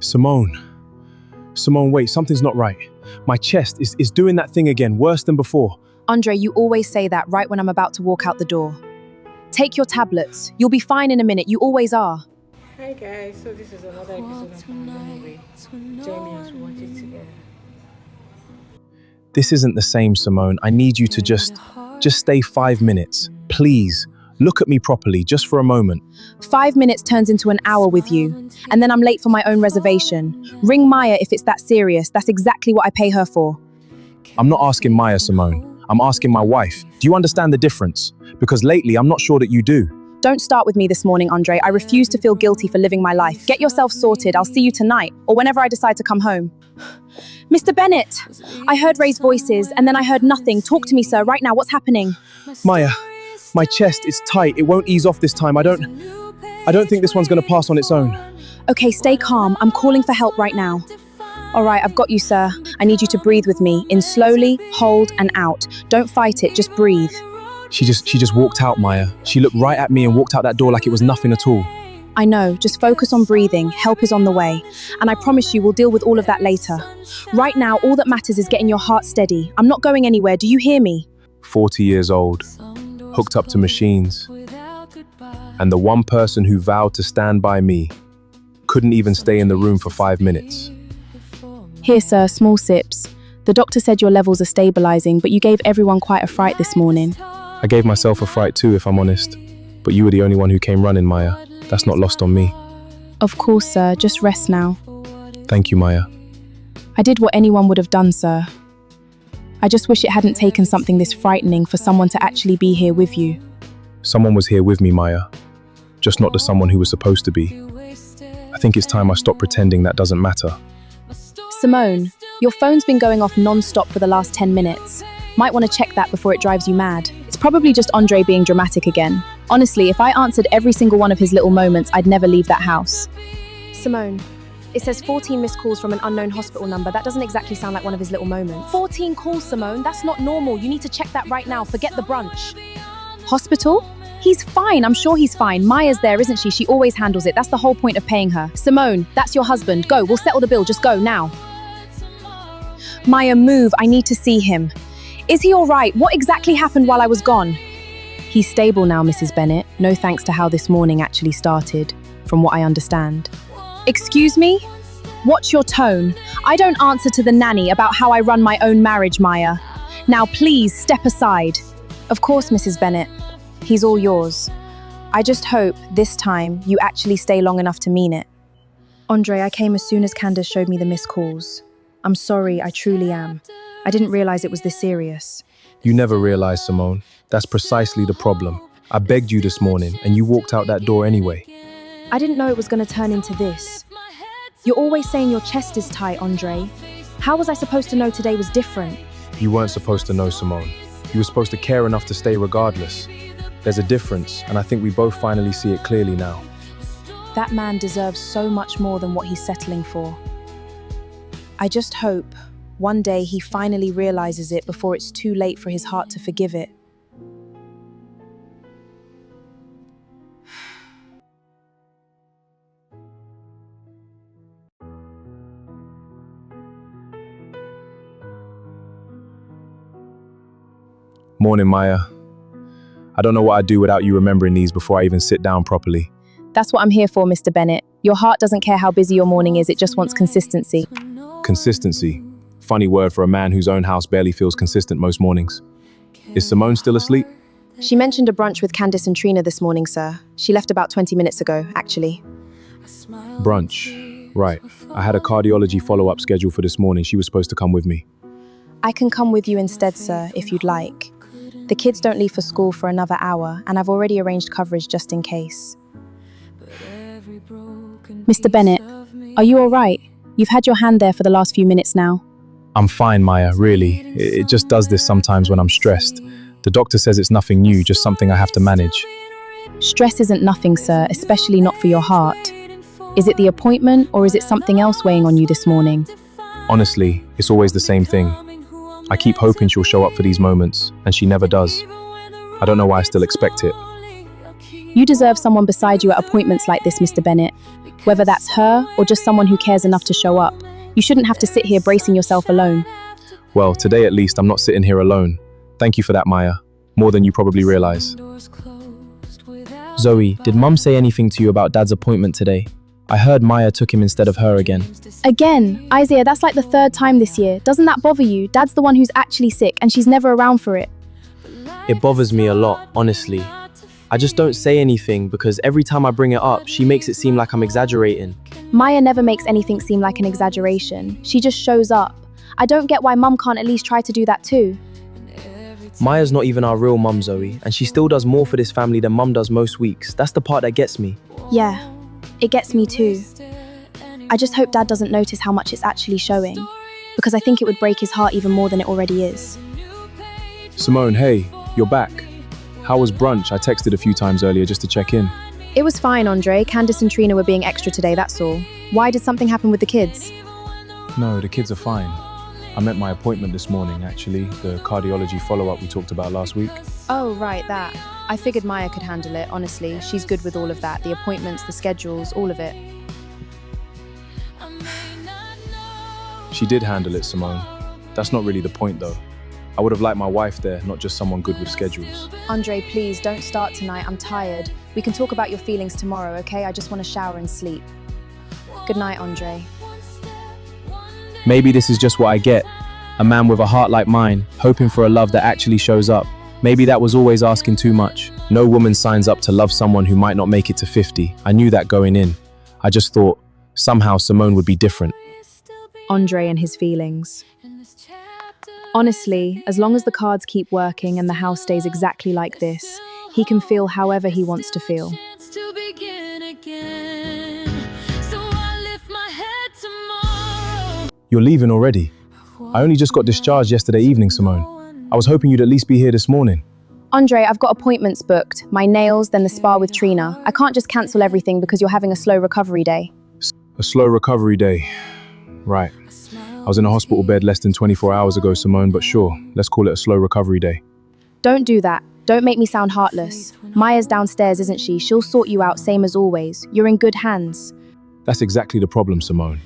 Simone. Simone, wait, something's not right. My chest is doing that thing again, worse than before. Andre, you always say that right when I'm about to walk out the door. Take your tablets. You'll be fine in a minute. You always are. Hi guys, so this is another episode of Anyway. Join me as we watch it together. This isn't the same, Simone. I need you to just stay 5 minutes. Please, look at me properly, just for a moment. 5 minutes turns into an hour with you, and then I'm late for my own reservation. Ring Maya if it's that serious. That's exactly what I pay her for. I'm not asking Maya, Simone. I'm asking my wife. Do you understand the difference? Because lately, I'm not sure that you do. Don't start with me this morning, Andre. I refuse to feel guilty for living my life. Get yourself sorted. I'll see you tonight, or whenever I decide to come home. Mr. Bennett, I heard Ray's voices, and then I heard nothing. Talk to me, sir, right now. What's happening? Maya, my chest is tight. It won't ease off this time. I don't think this one's going to pass on its own. Okay, stay calm. I'm calling for help right now. All right, I've got you, sir. I need you to breathe with me. In slowly, hold, and out. Don't fight it, just breathe. She just walked out, Maya. She looked right at me and walked out that door like it was nothing at all. I know, just focus on breathing. Help is on the way. And I promise you we'll deal with all of that later. Right now, all that matters is getting your heart steady. I'm not going anywhere, do you hear me? 40 years old, hooked up to machines. And the one person who vowed to stand by me couldn't even stay in the room for 5 minutes. Here, sir, small sips. The doctor said your levels are stabilizing, but you gave everyone quite a fright this morning. I gave myself a fright too, if I'm honest. But you were the only one who came running, Maya. That's not lost on me. Of course, sir. Just rest now. Thank you, Maya. I did what anyone would have done, sir. I just wish it hadn't taken something this frightening for someone to actually be here with you. Someone was here with me, Maya. Just not the someone who was supposed to be. I think it's time I stop pretending that doesn't matter. Simone, your phone's been going off non-stop for the last 10 minutes. Might want to check that before it drives you mad. It's probably just Andre being dramatic again. Honestly, if I answered every single one of his little moments, I'd never leave that house. Simone, it says 14 missed calls from an unknown hospital number. That doesn't exactly sound like one of his little moments. 14 calls, Simone. That's not normal. You need to check that right now. Forget the brunch. Hospital? He's fine. I'm sure he's fine. Maya's there, isn't she? She always handles it. That's the whole point of paying her. Simone, that's your husband. Go. We'll settle the bill. Just go now. Maya, move. I need to see him. Is he all right? What exactly happened while I was gone? He's stable now, Mrs. Bennett. No thanks to how this morning actually started, from what I understand. Excuse me? Watch your tone. I don't answer to the nanny about how I run my own marriage, Maya. Now please, step aside. Of course, Mrs. Bennett. He's all yours. I just hope, this time, you actually stay long enough to mean it. Andre, I came as soon as Candace showed me the missed calls. I'm sorry, I truly am. I didn't realize it was this serious. You never realized, Simone. That's precisely the problem. I begged you this morning, and you walked out that door anyway. I didn't know it was going to turn into this. You're always saying your chest is tight, Andre. How was I supposed to know today was different? You weren't supposed to know, Simone. You were supposed to care enough to stay regardless. There's a difference, and I think we both finally see it clearly now. That man deserves so much more than what he's settling for. I just hope one day he finally realizes it before it's too late for his heart to forgive it. Morning, Maya. I don't know what I'd do without you remembering these before I even sit down properly. That's what I'm here for, Mr. Bennett. Your heart doesn't care how busy your morning is, it just wants consistency. Consistency. Funny word for a man whose own house barely feels consistent most mornings. Is Simone still asleep? She mentioned a brunch with Candace and Trina this morning, sir. She left about 20 minutes ago, actually. Brunch. Right. I had a cardiology follow-up scheduled for this morning. She was supposed to come with me. I can come with you instead, sir, if you'd like. The kids don't leave for school for another hour, and I've already arranged coverage just in case. Mr. Bennett, are you all right? You've had your hand there for the last few minutes now. I'm fine, Maya, really. It just does this sometimes when I'm stressed. The doctor says it's nothing new, just something I have to manage. Stress isn't nothing, sir, especially not for your heart. Is it the appointment, or is it something else weighing on you this morning? Honestly, it's always the same thing. I keep hoping she'll show up for these moments, and she never does. I don't know why I still expect it. You deserve someone beside you at appointments like this, Mr. Bennett. Whether that's her or just someone who cares enough to show up. You shouldn't have to sit here bracing yourself alone. Well, today at least I'm not sitting here alone. Thank you for that, Maya. More than you probably realize. Zoe, did Mum say anything to you about Dad's appointment today? I heard Maya took him instead of her again. Again, Isaiah, that's like the third time this year. Doesn't that bother you? Dad's the one who's actually sick and she's never around for it. It bothers me a lot, honestly. I just don't say anything because every time I bring it up, she makes it seem like I'm exaggerating. Maya never makes anything seem like an exaggeration. She just shows up. I don't get why Mum can't at least try to do that too. Maya's not even our real mum, Zoe, and she still does more for this family than Mum does most weeks. That's the part that gets me. Yeah, it gets me too. I just hope Dad doesn't notice how much it's actually showing, because I think it would break his heart even more than it already is. Simone, hey, you're back. How was brunch? I texted a few times earlier just to check in. It was fine, Andre. Candace and Trina were being extra today, that's all. Why did something happen with the kids? No, the kids are fine. I met my appointment this morning, actually. The cardiology follow-up we talked about last week. Oh, right, that. I figured Maya could handle it, honestly. She's good with all of that. The appointments, the schedules, all of it. She did handle it, Simone. That's not really the point, though. I would have liked my wife there, not just someone good with schedules. Andre, please, don't start tonight. I'm tired. We can talk about your feelings tomorrow, okay? I just want to shower and sleep. Good night, Andre. Maybe this is just what I get. A man with a heart like mine, hoping for a love that actually shows up. Maybe that was always asking too much. No woman signs up to love someone who might not make it to 50. I knew that going in. I just thought, somehow Simone would be different. Andre and his feelings. Honestly, as long as the cards keep working and the house stays exactly like this, he can feel however he wants to feel. You're leaving already? I only just got discharged yesterday evening, Simone. I was hoping you'd at least be here this morning. Andre, I've got appointments booked. My nails, then the spa with Trina. I can't just cancel everything because you're having a slow recovery day. A slow recovery day. Right. I was in a hospital bed less than 24 hours ago, Simone, but sure, let's call it a slow recovery day. Don't do that. Don't make me sound heartless. Maya's downstairs, isn't she? She'll sort you out, same as always. You're in good hands. That's exactly the problem, Simone.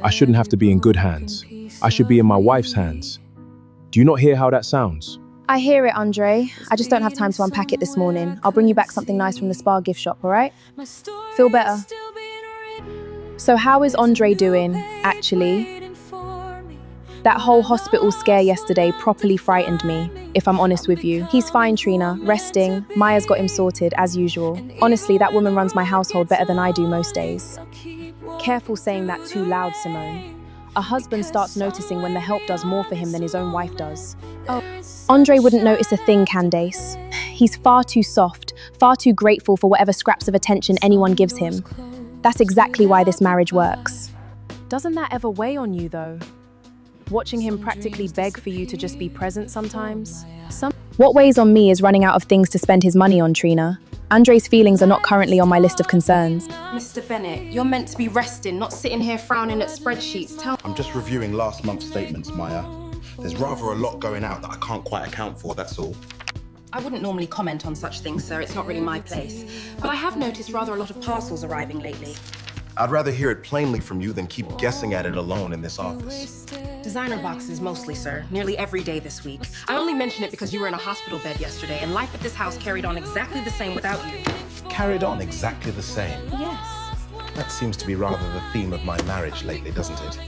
I shouldn't have to be in good hands. I should be in my wife's hands. Do you not hear how that sounds? I hear it, Andre. I just don't have time to unpack it this morning. I'll bring you back something nice from the spa gift shop, all right? Feel better. So how is Andre doing, actually? That whole hospital scare yesterday properly frightened me, if I'm honest with you. He's fine, Trina, resting. Maya's got him sorted, as usual. Honestly, that woman runs my household better than I do most days. Careful saying that too loud, Simone. A husband starts noticing when the help does more for him than his own wife does. Oh, Andre wouldn't notice a thing, Candace. He's far too soft, far too grateful for whatever scraps of attention anyone gives him. That's exactly why this marriage works. Doesn't that ever weigh on you, though? Watching him practically beg for you to just be present sometimes? What weighs on me is running out of things to spend his money on, Trina. Andre's feelings are not currently on my list of concerns. Mr. Bennett, you're meant to be resting, not sitting here frowning at spreadsheets. I'm just reviewing last month's statements, Maya. There's rather a lot going out that I can't quite account for, that's all. I wouldn't normally comment on such things, sir. It's not really my place. But I have noticed rather a lot of parcels arriving lately. I'd rather hear it plainly from you than keep guessing at it alone in this office. Designer boxes mostly, sir. Nearly every day this week. I only mention it because you were in a hospital bed yesterday, and life at this house carried on exactly the same without you. Carried on exactly the same. Yes. That seems to be rather the theme of my marriage lately, doesn't it?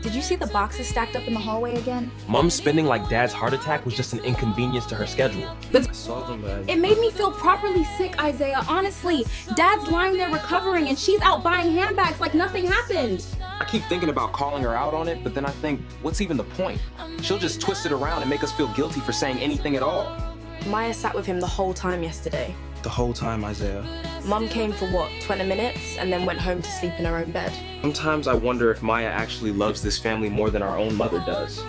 Did you see the boxes stacked up in the hallway again? Mom spending like Dad's heart attack was just an inconvenience to her schedule. It made me feel properly sick, Isaiah. Honestly, Dad's lying there recovering and she's out buying handbags like nothing happened. I keep thinking about calling her out on it, but then I think, what's even the point? She'll just twist it around and make us feel guilty for saying anything at all. Maya sat with him the whole time yesterday. The whole time, Isaiah. Mum came for what, 20 minutes, and then went home to sleep in her own bed. Sometimes I wonder if Maya actually loves this family more than our own mother does.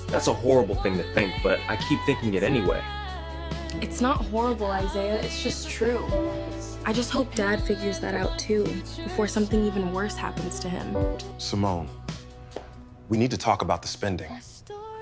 That's a horrible thing to think, but I keep thinking it anyway. It's not horrible, Isaiah. It's just true. I just hope Dad figures that out too, before something even worse happens to him. Simone, we need to talk about the spending.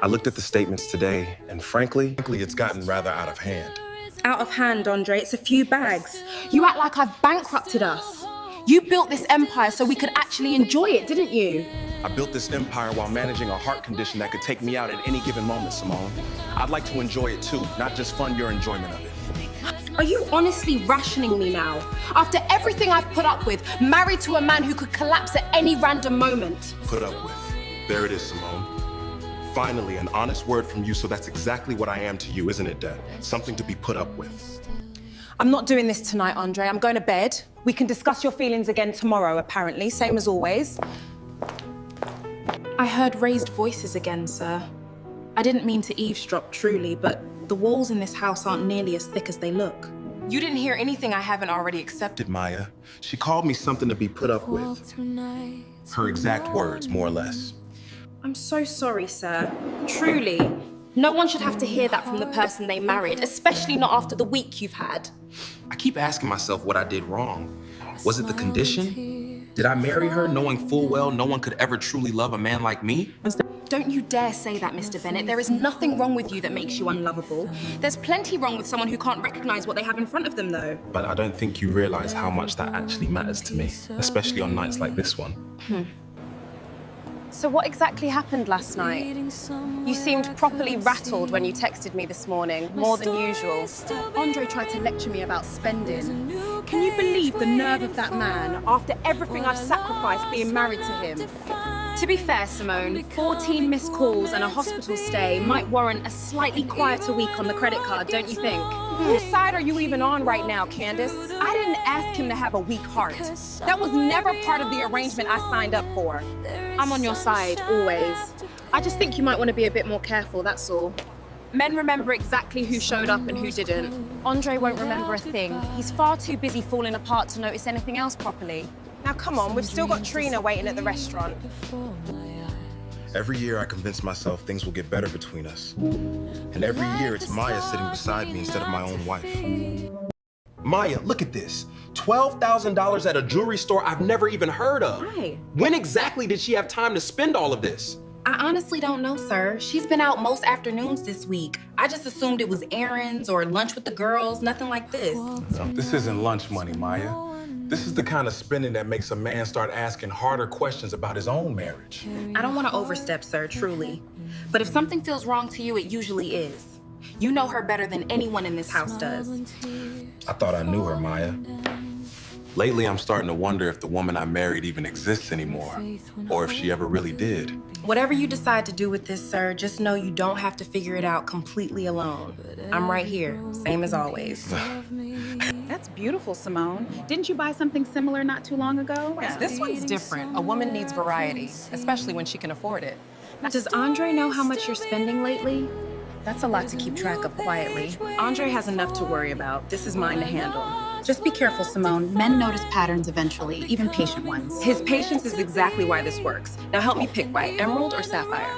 I looked at the statements today, and frankly, it's gotten rather out of hand. out of hand, Andre. It's a few bags. You act like I've bankrupted us. You built this empire so we could actually enjoy it, didn't you? I built this empire while managing a heart condition that could take me out at any given moment, Simone. I'd like to enjoy it too, not just fund your enjoyment of it. Are you honestly rationing me now? After everything I've put up with, married to a man who could collapse at any random moment. Put up with. There it is, Simone. Finally, an honest word from you, so that's exactly what I am to you, isn't it, Dad? Something to be put up with. I'm not doing this tonight, Andre. I'm going to bed. We can discuss your feelings again tomorrow, apparently, same as always. I heard raised voices again, sir. I didn't mean to eavesdrop, truly, but the walls in this house aren't nearly as thick as they look. You didn't hear anything I haven't already accepted. Maya, she called me something to be put up with. Her exact words, more or less. I'm so sorry, sir. Truly. No one should have to hear that from the person they married, especially not after the week you've had. I keep asking myself what I did wrong. Was it the condition? Did I marry her knowing full well no one could ever truly love a man like me? Don't you dare say that, Mr. Bennett. There is nothing wrong with you that makes you unlovable. There's plenty wrong with someone who can't recognize what they have in front of them, though. But I don't think you realize how much that actually matters to me, especially on nights like this one. So what exactly happened last night? You seemed properly rattled when you texted me this morning, more than usual. Andre tried to lecture me about spending. Can you believe the nerve of that man after everything I've sacrificed being married to him? To be fair, Simone, 14 missed calls and a hospital stay might warrant a slightly quieter week on the credit card, don't you think? Whose side are you even on right now, Candace? I didn't ask him to have a weak heart. That was never part of the arrangement I signed up for. I'm on your side, always. I just think you might want to be a bit more careful, that's all. Men remember exactly who showed up and who didn't. Andre won't remember a thing. He's far too busy falling apart to notice anything else properly. Now come on, we've still got Trina waiting at the restaurant. Every year I convince myself things will get better between us. And every year it's Maya sitting beside me instead of my own wife. Maya, look at this. $12,000 at a jewelry store I've never even heard of. Right. When exactly did she have time to spend all of this? I honestly don't know, sir. She's been out most afternoons this week. I just assumed it was errands or lunch with the girls, nothing like this. This isn't lunch money, Maya. This is the kind of spending that makes a man start asking harder questions about his own marriage. I don't want to overstep, sir, truly. But if something feels wrong to you, it usually is. You know her better than anyone in this house does. I thought I knew her, Maya. Lately, I'm starting to wonder if the woman I married even exists anymore, or if she ever really did. Whatever you decide to do with this, sir, just know you don't have to figure it out completely alone. I'm right here, same as always. That's beautiful, Simone. Didn't you buy something similar not too long ago? Yeah, this one's different. A woman needs variety, especially when she can afford it. Does Andre know how much you're spending lately? That's a lot to keep track of quietly. Andre has enough to worry about. This is mine to handle. Just be careful, Simone. Men notice patterns eventually, even patient ones. His patience is exactly why this works. Now help me pick, white, emerald or sapphire?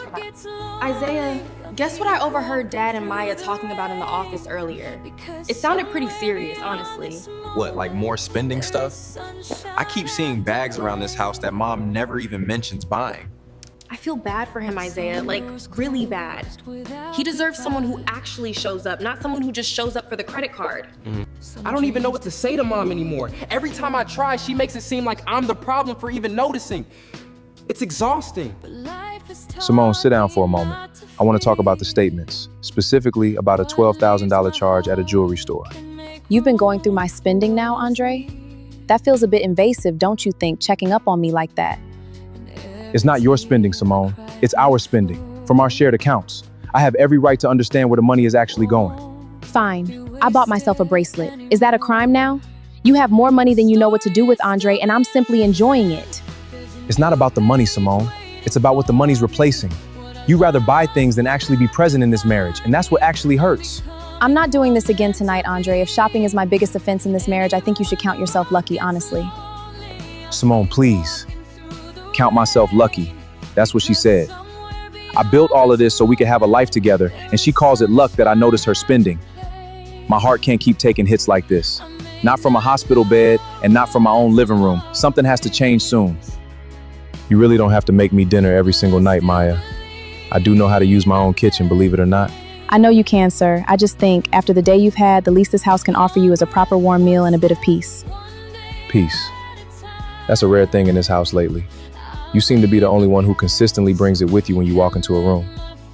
Isaiah, guess what I overheard Dad and Maya talking about in the office earlier? It sounded pretty serious, honestly. What, like more spending stuff? I keep seeing bags around this house that Mom never even mentions buying. I feel bad for him, Isaiah, like really bad. He deserves someone who actually shows up, not someone who just shows up for the credit card. I don't even know what to say to Mom anymore. Every time I try, she makes it seem like I'm the problem for even noticing. It's exhausting. Simone, sit down for a moment. I want to talk about the statements, specifically about a $12,000 charge at a jewelry store. You've been going through my spending now, Andre? That feels a bit invasive, don't you think, checking up on me like that? It's not your spending, Simone. It's our spending, from our shared accounts. I have every right to understand where the money is actually going. Fine. I bought myself a bracelet. Is that a crime now? You have more money than you know what to do with, Andre, and I'm simply enjoying it. It's not about the money, Simone. It's about what the money's replacing. You rather buy things than actually be present in this marriage, and that's what actually hurts. I'm not doing this again tonight, Andre. If shopping is my biggest offense in this marriage, I think you should count yourself lucky, honestly. Simone, please. Count myself lucky. That's what she said. I built all of this so we could have a life together, and she calls it luck that I noticed her spending. My heart can't keep taking hits like this. Not from a hospital bed and not from my own living room. Something has to change soon. You really don't have to make me dinner every single night, Maya. I do know how to use my own kitchen, believe it or not. I know you can, sir. I just think, after the day you've had, the least this house can offer you is a proper warm meal and a bit of peace. Peace. That's a rare thing in this house lately. You seem to be the only one who consistently brings it with you when you walk into a room.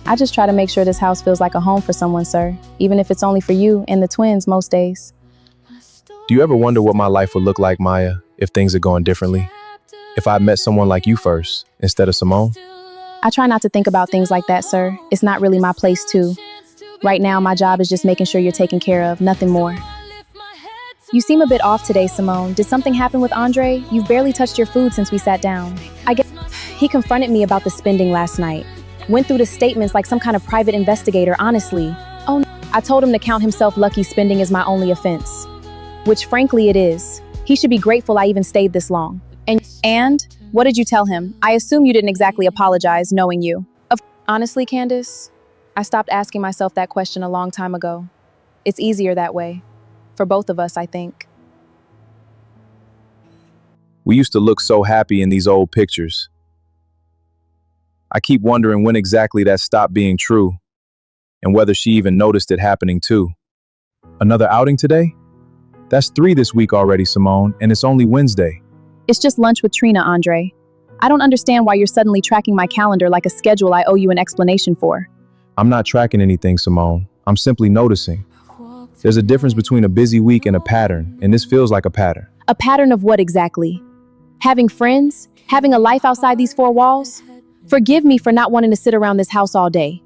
I just try to make sure this house feels like a home for someone, sir, even if it's only for you and the twins most days. Do you ever wonder what my life would look like, Maya, if things had gone differently? If I met someone like you first, instead of Simone? I try not to think about things like that, sir. It's not really my place to. Right now, my job is just making sure you're taken care of, nothing more. You seem a bit off today, Simone. Did something happen with Andre? You've barely touched your food since we sat down. I guess he confronted me about the spending last night. Went through the statements like some kind of private investigator, honestly. Oh, I told him to count himself lucky spending is my only offense. Which frankly it is. He should be grateful I even stayed this long. And? What did you tell him? I assume you didn't exactly apologize, knowing you. Honestly, Candace, I stopped asking myself that question a long time ago. It's easier that way. For both of us, I think. We used to look so happy in these old pictures. I keep wondering when exactly that stopped being true, and whether she even noticed it happening too. Another outing today? That's 3 this week already, Simone, and it's only Wednesday. It's just lunch with Trina, Andre. I don't understand why you're suddenly tracking my calendar like a schedule I owe you an explanation for. I'm not tracking anything, Simone. I'm simply noticing. There's a difference between a busy week and a pattern, and this feels like a pattern. A pattern of what exactly? Having friends? Having a life outside these 4 walls? Forgive me for not wanting to sit around this house all day.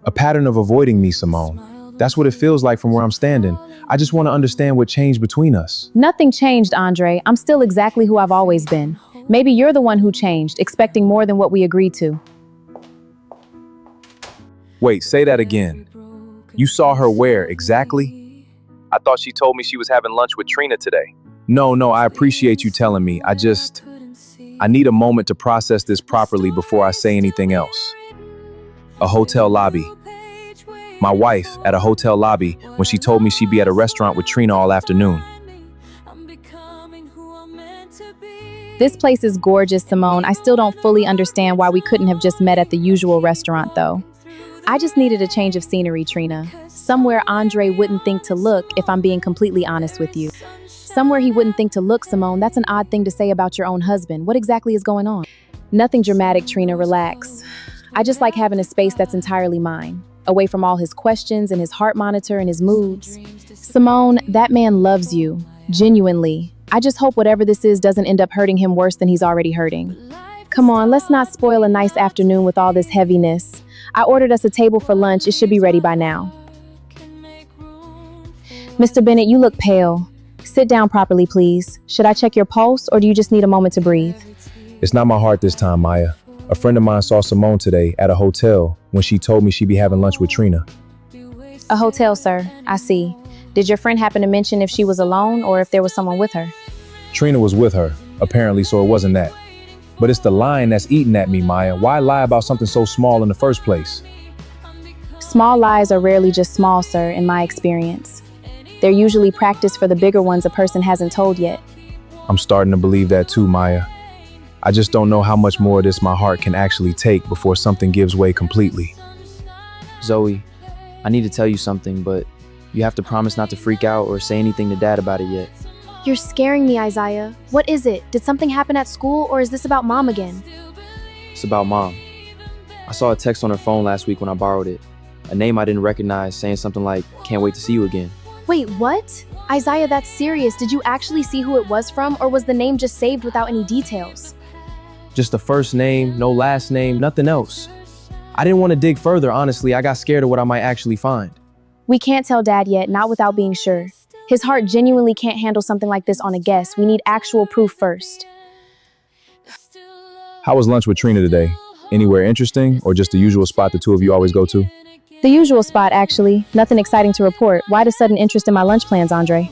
A pattern of avoiding me, Simone. That's what it feels like from where I'm standing. I just want to understand what changed between us. Nothing changed, Andre. I'm still exactly who I've always been. Maybe you're the one who changed, expecting more than what we agreed to. Wait, say that again. You saw her where exactly? I thought she told me she was having lunch with Trina today. No, I appreciate you telling me. I need a moment to process this properly before I say anything else. A hotel lobby. My wife at a hotel lobby when she told me she'd be at a restaurant with Trina all afternoon. This place is gorgeous, Simone. I still don't fully understand why we couldn't have just met at the usual restaurant, though. I just needed a change of scenery, Trina. Somewhere Andre wouldn't think to look, if I'm being completely honest with you. Somewhere he wouldn't think to look, Simone. That's an odd thing to say about your own husband. What exactly is going on? Nothing dramatic, Trina. Relax. I just like having a space that's entirely mine, away from all his questions and his heart monitor and his moods. Simone, that man loves you. Genuinely. I just hope whatever this is doesn't end up hurting him worse than he's already hurting. Come on, let's not spoil a nice afternoon with all this heaviness. I ordered us a table for lunch. It should be ready by now. Mr. Bennett, you look pale. Sit down properly, please. Should I check your pulse, or do you just need a moment to breathe? It's not my heart this time, Maya. A friend of mine saw Simone today at a hotel when she told me she'd be having lunch with Trina. A hotel, sir. I see. Did your friend happen to mention if she was alone or if there was someone with her? Trina was with her, apparently, so it wasn't that. But it's the lying that's eating at me, Maya. Why lie about something so small in the first place? Small lies are rarely just small, sir, in my experience. They're usually practiced for the bigger ones a person hasn't told yet. I'm starting to believe that too, Maya. I just don't know how much more of this my heart can actually take before something gives way completely. Zoe, I need to tell you something, but you have to promise not to freak out or say anything to Dad about it yet. You're scaring me, Isaiah. What is it? Did something happen at school, or is this about Mom again? It's about Mom. I saw a text on her phone last week when I borrowed it. A name I didn't recognize saying something like, "Can't wait to see you again." Wait, what? Isaiah, that's serious. Did you actually see who it was from, or was the name just saved without any details? Just the first name, no last name, nothing else. I didn't want to dig further, honestly. I got scared of what I might actually find. We can't tell Dad yet, not without being sure. His heart genuinely can't handle something like this on a guess. We need actual proof first. How was lunch with Trina today? Anywhere interesting, or just the usual spot the two of you always go to? The usual spot, actually. Nothing exciting to report. Why the sudden interest in my lunch plans, Andre?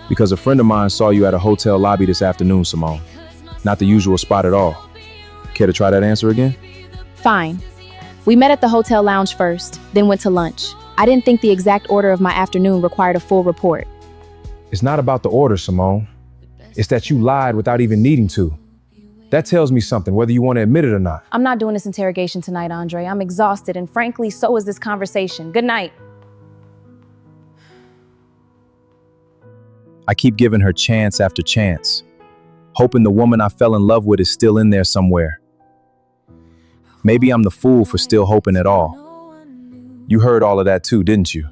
Because a friend of mine saw you at a hotel lobby this afternoon, Simone. Not the usual spot at all. Care to try that answer again? Fine. We met at the hotel lounge first, then went to lunch. I didn't think the exact order of my afternoon required a full report. It's not about the order, Simone. It's that you lied without even needing to. That tells me something, whether you want to admit it or not. I'm not doing this interrogation tonight, Andre. I'm exhausted, and frankly, so is this conversation. Good night. I keep giving her chance after chance, hoping the woman I fell in love with is still in there somewhere. Maybe I'm the fool for still hoping at all. You heard all of that too, didn't you?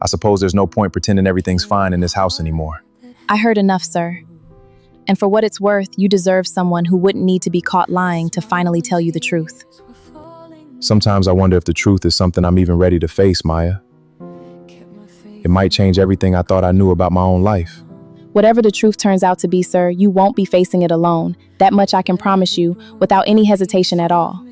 I suppose there's no point pretending everything's fine in this house anymore. I heard enough, sir. And for what it's worth, you deserve someone who wouldn't need to be caught lying to finally tell you the truth. Sometimes I wonder if the truth is something I'm even ready to face, Maya. It might change everything I thought I knew about my own life. Whatever the truth turns out to be, sir, you won't be facing it alone. That much I can promise you, without any hesitation at all.